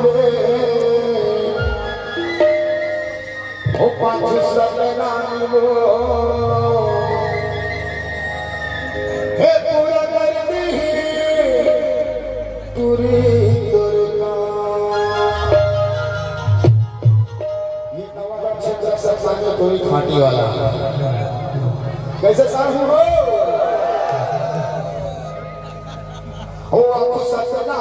रे ओ पाँच सपना वो हे पूरा कर दी तुरी दुर्गा ये नवादा क्षेत्र सत्संग कोई खाटी वाला कैसे साहू हो ओ आपको सपना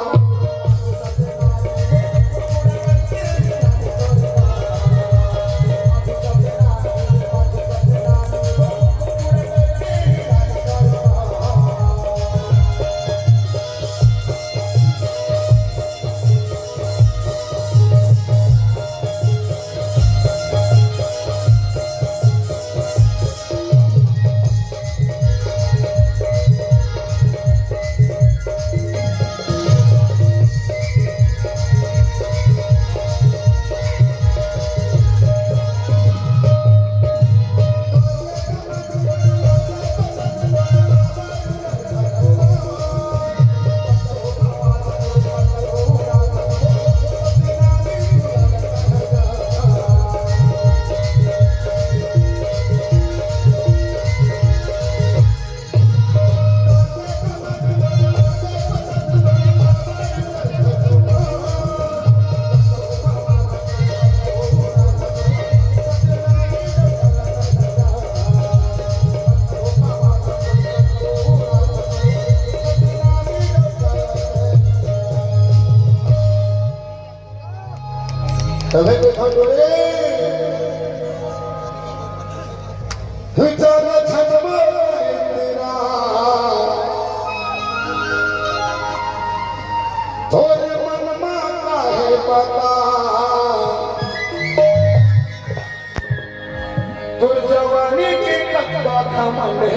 तबे देखो डोले हुचर छजमा तेरा तोरे मन मा काहे पता तुर जवानी के कत्ता थमने